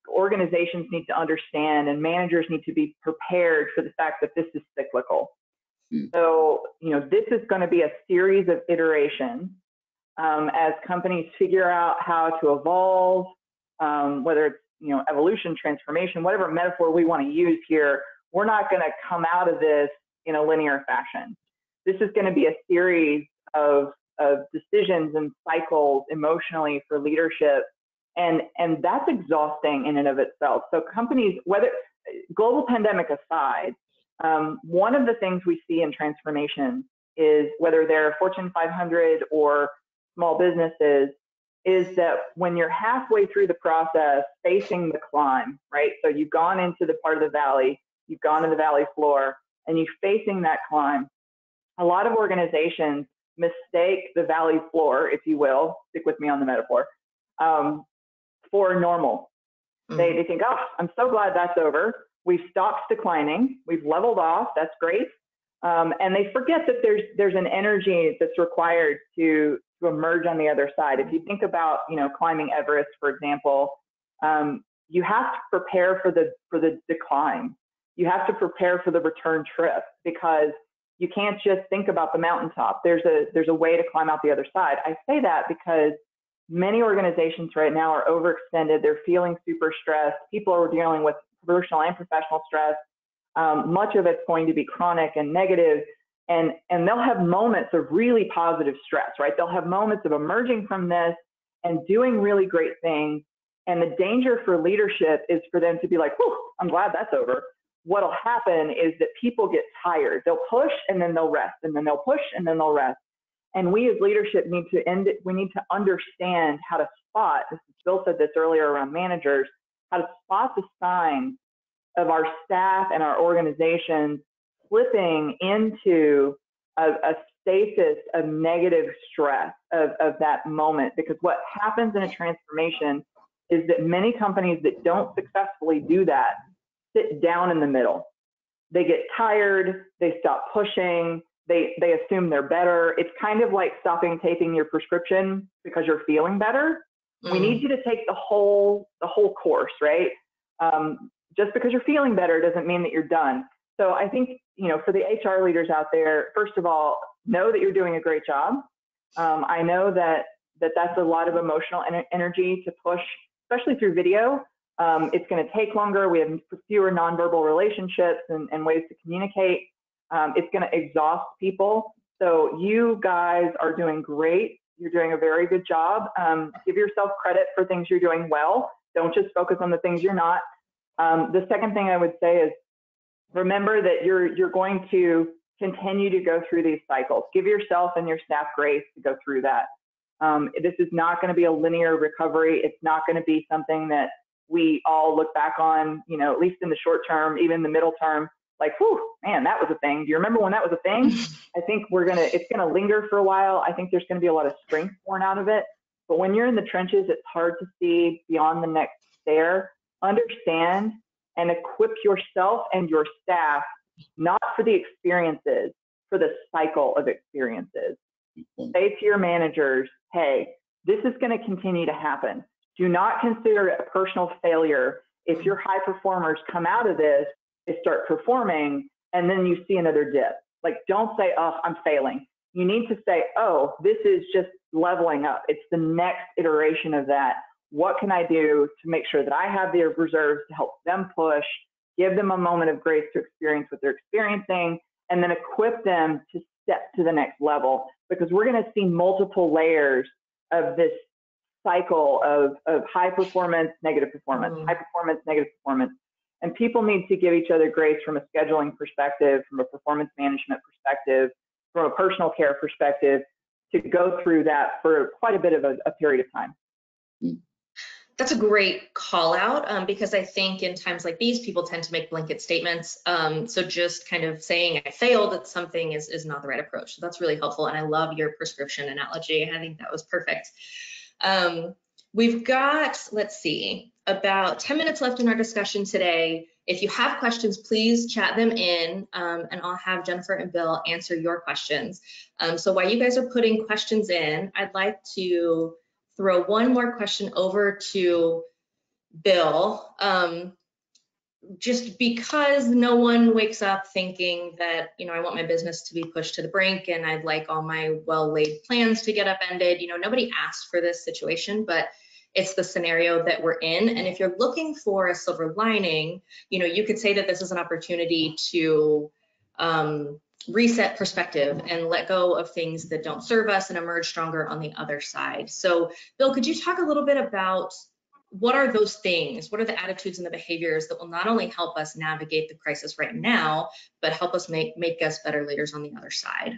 organizations need to understand and managers need to be prepared for the fact that this is cyclical. So, this is going to be a series of iterations as companies figure out how to evolve, whether it's, evolution, transformation, whatever metaphor we want to use here. We're not going to come out of this in a linear fashion. This is going to be a series of decisions and cycles emotionally for leadership. And that's exhausting in and of itself. So companies, whether global pandemic aside, one of the things we see in transformation is, whether they're Fortune 500 or small businesses, is that when you're halfway through the process, facing the climb, right? So you've gone into the part of the valley, you've gone to the valley floor, and you're facing that climb. A lot of organizations mistake the valley floor, if you will, stick with me on the metaphor, for normal. They think, oh, I'm so glad that's over. We've stopped declining. We've leveled off. That's great. And they forget that there's an energy that's required to emerge on the other side. If you think about, climbing Everest, for example, you have to prepare for the decline. You have to prepare for the return trip, because you can't just think about the mountaintop. There's a way to climb out the other side. I say that because many organizations right now are overextended. They're feeling super stressed. People are dealing with personal and professional stress. Much of it's going to be chronic and negative, and they'll have moments of really positive stress, right? They'll have moments of emerging from this and doing really great things. And the danger for leadership is for them to be like, whew, I'm glad that's over. What'll happen is that people get tired. They'll push and then they'll rest, and then they'll push and then they'll rest. And we as leadership need to understand how to spot, Bill said this earlier around managers, how to spot the signs of our staff and our organizations slipping into a stasis of negative stress of that moment. Because what happens in a transformation is that many companies that don't successfully do that sit down in the middle. They get tired, they stop pushing, they assume they're better. It's kind of like stopping taking your prescription because you're feeling better. We need you to take the whole course, right? Just because you're feeling better doesn't mean that you're done. So I think, for the HR leaders out there, first of all, know that you're doing a great job. I know that's a lot of emotional energy to push, especially through video. It's going to take longer. We have fewer nonverbal relationships and ways to communicate. It's going to exhaust people. So you guys are doing great. You're doing a very good job. Give yourself credit for things you're doing well. Don't just focus on the things you're not. The second thing I would say is, remember that you're going to continue to go through these cycles. Give yourself and your staff grace to go through that. This is not going to be a linear recovery. It's not going to be something that we all look back on, at least in the short term, even the middle term, like, whew, man, that was a thing. Do you remember when that was a thing? I think it's going to linger for a while. I think there's going to be a lot of strength born out of it. But when you're in the trenches, it's hard to see beyond the next stair. Understand and equip yourself and your staff, not for the experiences, for the cycle of experiences. Say to your managers, hey, this is going to continue to happen. Do not consider it a personal failure if your high performers come out of this, they start performing, and then you see another dip. Like, don't say, oh, I'm failing. You need to say, oh, this is just leveling up. It's the next iteration of that. What can I do to make sure that I have the reserves to help them push, give them a moment of grace to experience what they're experiencing, and then equip them to step to the next level? Because we're going to see multiple layers of this cycle of high performance, negative performance, high performance, negative performance. And people need to give each other grace from a scheduling perspective, from a performance management perspective, from a personal care perspective, to go through that for quite a bit of a period of time. That's a great call out, because I think in times like these, people tend to make blanket statements. So just kind of saying I failed at something is not the right approach. So that's really helpful. And I love your prescription analogy. I think that was perfect. We've got, let's see, about 10 minutes left in our discussion today. If you have questions, please chat them in, and I'll have Jennifer and Bill answer your questions. So while you guys are putting questions in, I'd like to throw one more question over to Bill. Just because no one wakes up thinking that, I want my business to be pushed to the brink and I'd like all my well-laid plans to get upended. Nobody asked for this situation, but it's the scenario that we're in. And if you're looking for a silver lining, you could say that this is an opportunity to reset perspective and let go of things that don't serve us and emerge stronger on the other side. So Bill, could you talk a little bit about what are those things? What are the attitudes and the behaviors that will not only help us navigate the crisis right now, but help us make us better leaders on the other side?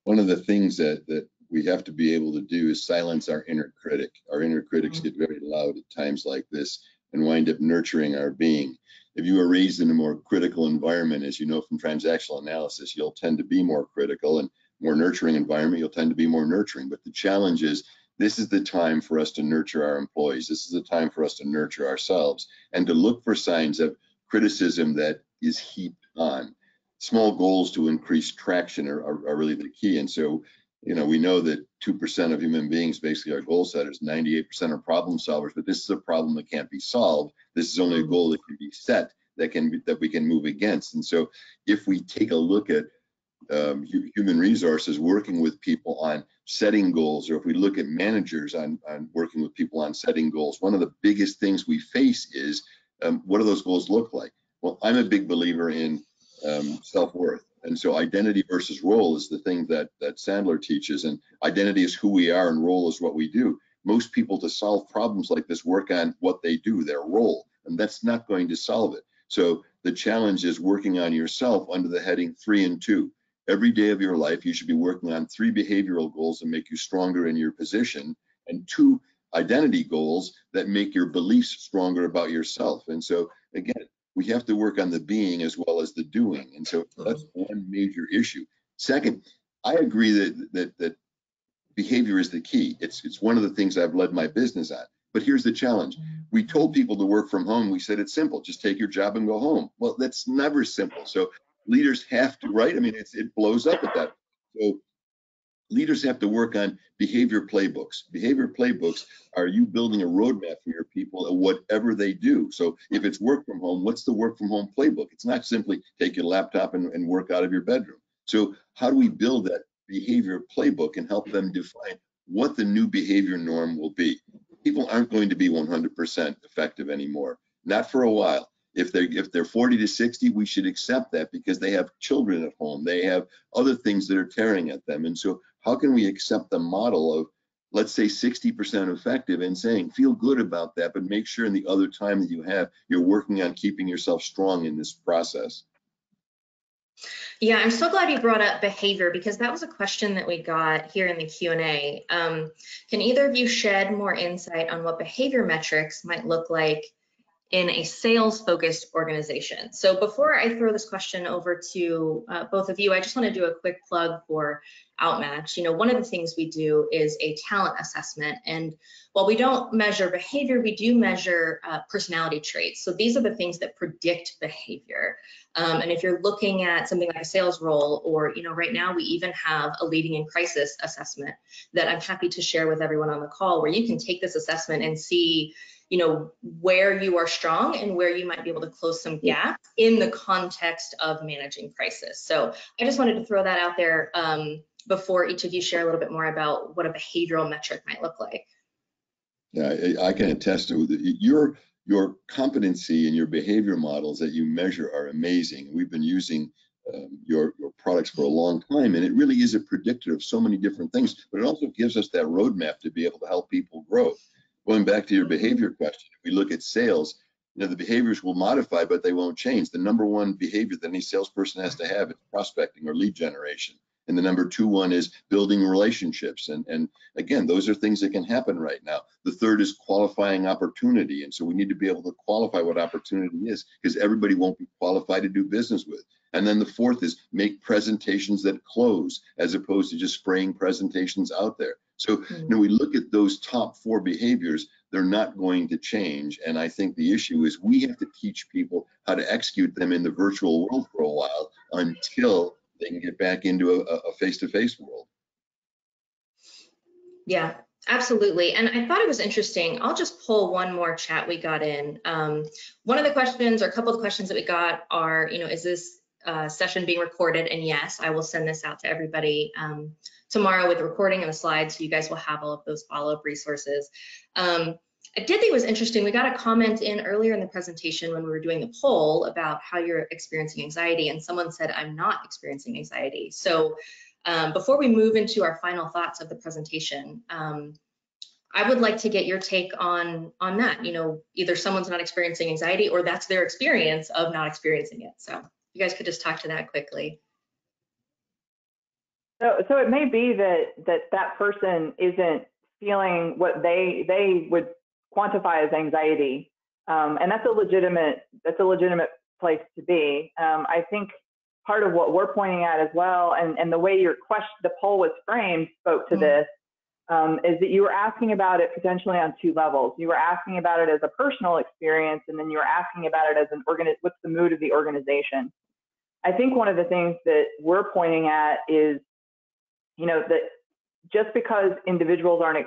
One of the things that we have to be able to do is silence our inner critic. Our inner critics get very loud at times like this and wind up nurturing our being. If you are raised in a more critical environment, as you know from transactional analysis, you'll tend to be more critical, and more nurturing environment, you'll tend to be more nurturing. But the challenge is, this is the time for us to nurture our employees. This is the time for us to nurture ourselves and to look for signs of criticism that is heaped on. Small goals to increase traction are really the key. And so, you know, we know that 2% of human beings basically are goal setters, 98% are problem solvers, but this is a problem that can't be solved. This is only a goal that can be set, that we can move against. And so if we take a look at human resources working with people on setting goals, or if we look at managers on working with people on setting goals, one of the biggest things we face is what do those goals look like? Well, I'm a big believer in self-worth. And so identity versus role is the thing that Sandler teaches, and identity is who we are and role is what we do. Most people, to solve problems like this, work on what they do, their role, and that's not going to solve it. So the challenge is working on yourself under the heading 3 and 2. Every day of your life, you should be working on 3 behavioral goals that make you stronger in your position, and 2 identity goals that make your beliefs stronger about yourself. And so again, we have to work on the being as well as the doing. And so that's one major issue. Second, I agree that behavior is the key. It's one of the things I've led my business on. But here's the challenge. We told people to work from home. We said it's simple. Just take your job and go home. Well, that's never simple. So leaders have to, right? I mean, it blows up at that. So leaders have to work on behavior playbooks. Behavior playbooks are you building a roadmap for your people at whatever they do. So if it's work from home, what's the work from home playbook? It's not simply take your laptop and work out of your bedroom. So how do we build that behavior playbook and help them define what the new behavior norm will be? People aren't going to be 100% effective anymore, not for a while. If they're 40 to 60, we should accept that because they have children at home. They have other things that are tearing at them. And so how can we accept the model of, let's say, 60% effective and saying, feel good about that, but make sure in the other time that you have, you're working on keeping yourself strong in this process. Yeah, I'm so glad you brought up behavior, because that was a question that we got here in the Q&A. Can either of you shed more insight on what behavior metrics might look like in a sales-focused organization? So before I throw this question over to both of you, I just want to do a quick plug for Outmatch. You know, one of the things we do is a talent assessment, and while we don't measure behavior, we do measure personality traits. So these are the things that predict behavior. And if you're looking at something like a sales role, or, you know, right now we even have a leading in crisis assessment that I'm happy to share with everyone on the call, where you can take this assessment and see, you know, where you are strong and where you might be able to close some gaps in the context of managing crisis. So I just wanted to throw that out there before each of you share a little bit more about what a behavioral metric might look like. Yeah, I can attest to your competency and your behavior models that you measure are amazing. We've been using your products for a long time, and it really is a predictor of so many different things, but it also gives us that roadmap to be able to help people grow. Going back to your behavior question, if we look at sales, you know, the behaviors will modify, but they won't change. The number one behavior that any salesperson has to have is prospecting or lead generation. And the number 2 one is building relationships. And again, those are things that can happen right now. The third is qualifying opportunity. And so we need to be able to qualify what opportunity is, because everybody won't be qualified to do business with. And then the 4th is make presentations that close, as opposed to just spraying presentations out there. So when we look at those top 4 behaviors, they're not going to change. And I think the issue is we have to teach people how to execute them in the virtual world for a while until they can get back into a face-to-face world. Yeah, absolutely. And I thought it was interesting. I'll just pull one more chat we got in. One of the questions, or a couple of questions that we got are, you know, is this session being recorded? And yes, I will send this out to everybody tomorrow with the recording and the slides, so you guys will have all of those follow-up resources. I did think it was interesting. We got a comment in earlier in the presentation when we were doing the poll about how you're experiencing anxiety, and someone said, I'm not experiencing anxiety. So before we move into our final thoughts of the presentation, I would like to get your take on that. You know, either someone's not experiencing anxiety or that's their experience of not experiencing it. So you guys could just talk to that quickly. So it may be that person isn't feeling what they would quantify as anxiety, and that's a legitimate place to be. I think part of what we're pointing at as well, and the way your question, the poll was framed, spoke to this, is that you were asking about it potentially on two levels. You were asking about it as a personal experience, and then you were asking about it as what's the mood of the organization. I think one of the things that we're pointing at is, you know, that just because individuals aren't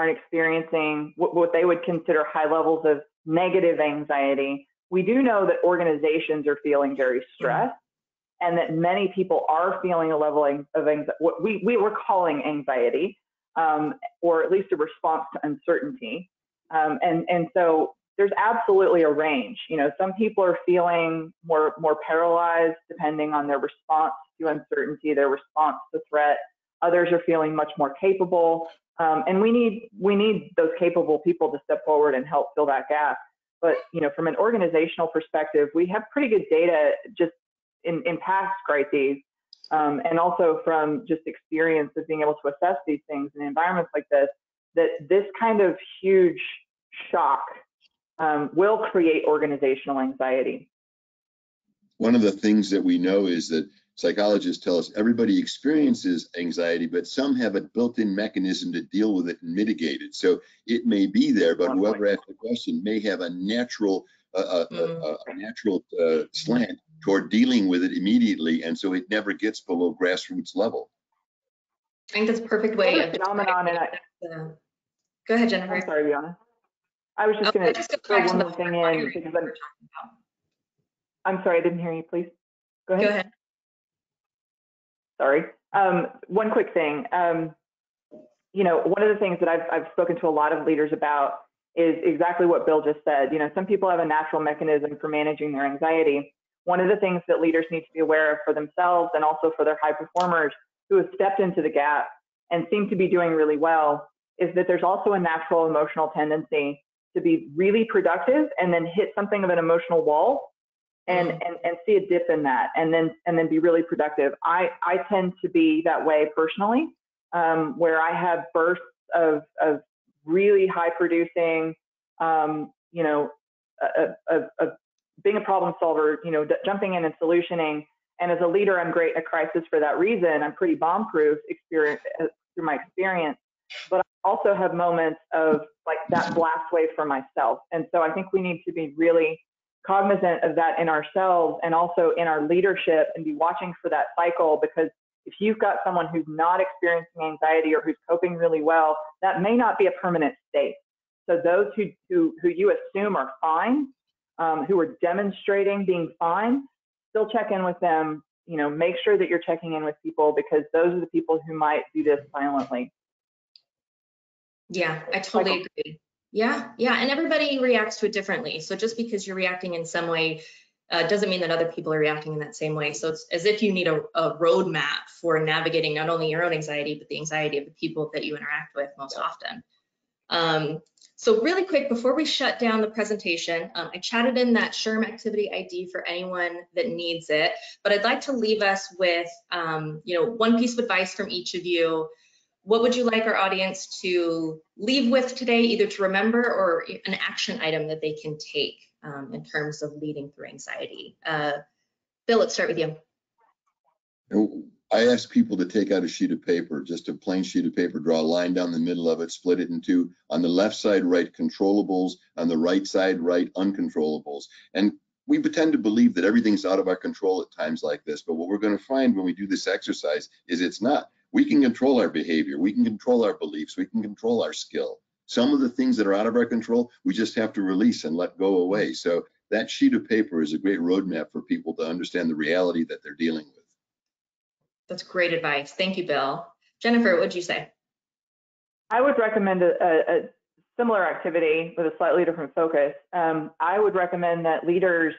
experiencing what they would consider high levels of negative anxiety, we do know that organizations are feeling very stressed, and that many people are feeling a level of anxiety, what we were calling anxiety, or at least a response to uncertainty. And so there's absolutely a range. You know, some people are feeling more paralyzed depending on their response to uncertainty, their response to threat. Others are feeling much more capable, and we need those capable people to step forward and help fill that gap. But you know, from an organizational perspective, we have pretty good data just in past crises, and also from just experience of being able to assess these things in environments like this, that this kind of huge shock will create organizational anxiety. One of the things that we know is that psychologists tell us everybody experiences anxiety, but some have a built-in mechanism to deal with it and mitigate it. So it may be there, but whoever asked the question may have a natural slant toward dealing with it immediately, and so it never gets below grassroots level. I think that's a perfect way of phenomenon. Go ahead, Jennifer. I'm sorry, Brianna. I was just going to throw one more thing in because I'm sorry, I didn't hear you. Please go ahead. Go ahead. Sorry. One quick thing. You know, one of the things that I've spoken to a lot of leaders about is exactly what Bill just said. You know, some people have a natural mechanism for managing their anxiety. One of the things that leaders need to be aware of for themselves and also for their high performers who have stepped into the gap and seem to be doing really well is that there's also a natural emotional tendency to be really productive and then hit something of an emotional wall and see a dip in that and then be really productive. I tend to be that way personally, where I have bursts of really high producing, you know, of being a problem solver, you know, jumping in and solutioning. And as a leader, I'm great at crisis for that reason. I'm pretty bomb-proof through my experience, but I also have moments of like that blast wave for myself. And so I think we need to be really cognizant of that in ourselves and also in our leadership and be watching for that cycle, because if you've got someone who's not experiencing anxiety or who's coping really well, that may not be a permanent state. So those who you assume are fine, who are demonstrating being fine, still check in with them. You know, make sure that you're checking in with people, because those are the people who might do this silently. Yeah, I totally agree. Yeah, and everybody reacts to it differently. So just because you're reacting in some way doesn't mean that other people are reacting in that same way. So it's as if you need a roadmap for navigating not only your own anxiety, but the anxiety of the people that you interact with most often. So really quick, before we shut down the presentation, I chatted in that SHRM activity ID for anyone that needs it, but I'd like to leave us with you know, one piece of advice from each of you. What would you like our audience to leave with today, either to remember or an action item that they can take in terms of leading through anxiety? Bill, let's start with you. I ask people to take out a sheet of paper, just a plain sheet of paper, draw a line down the middle of it, split it in two. On the left side, write controllables. On the right side, write uncontrollables. And we tend to believe that everything's out of our control at times like this, but what we're going to find when we do this exercise is it's not. We can control our behavior, we can control our beliefs, we can control our skill. Some of the things that are out of our control, we just have to release and let go away. So that sheet of paper is a great roadmap for people to understand the reality that they're dealing with. That's great advice. Thank you, Bill. Jennifer, what would you say? I would recommend similar activity with a slightly different focus. I would recommend that leaders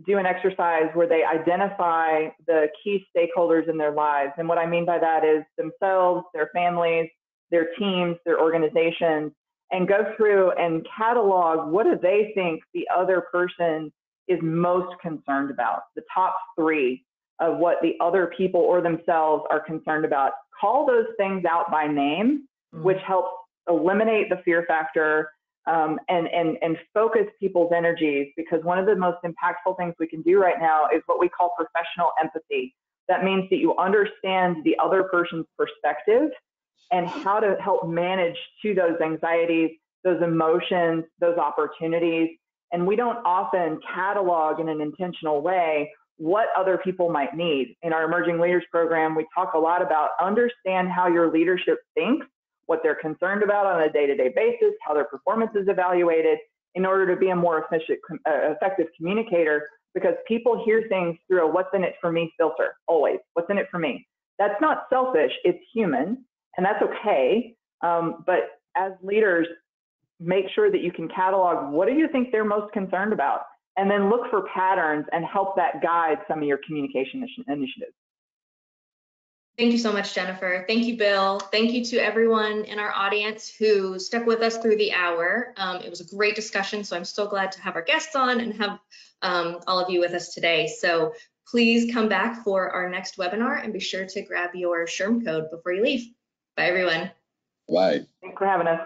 do an exercise where they identify the key stakeholders in their lives. And what I mean by that is themselves, their families, their teams, their organizations, and go through and catalog what do they think the other person is most concerned about, the top 3 of what the other people or themselves are concerned about. Call those things out by name, which helps eliminate the fear factor and focus people's energies, because one of the most impactful things we can do right now is what we call professional empathy. That means that you understand the other person's perspective and how to help manage to those anxieties, those emotions, those opportunities. And we don't often catalog in an intentional way what other people might need. In our Emerging Leaders program, we talk a lot about understand how your leadership thinks, what they're concerned about on a day-to-day basis, how their performance is evaluated, in order to be a more efficient, effective communicator, because people hear things through a what's in it for me filter, always, what's in it for me. That's not selfish, it's human, and that's okay. But as leaders, make sure that you can catalog what do you think they're most concerned about, and then look for patterns and help that guide some of your communication initiatives. Thank you so much, Jennifer. Thank you, Bill. Thank you to everyone in our audience who stuck with us through the hour. It was a great discussion, so I'm so glad to have our guests on and have all of you with us today. So please come back for our next webinar and be sure to grab your SHRM code before you leave. Bye, everyone. Bye. Thanks for having us.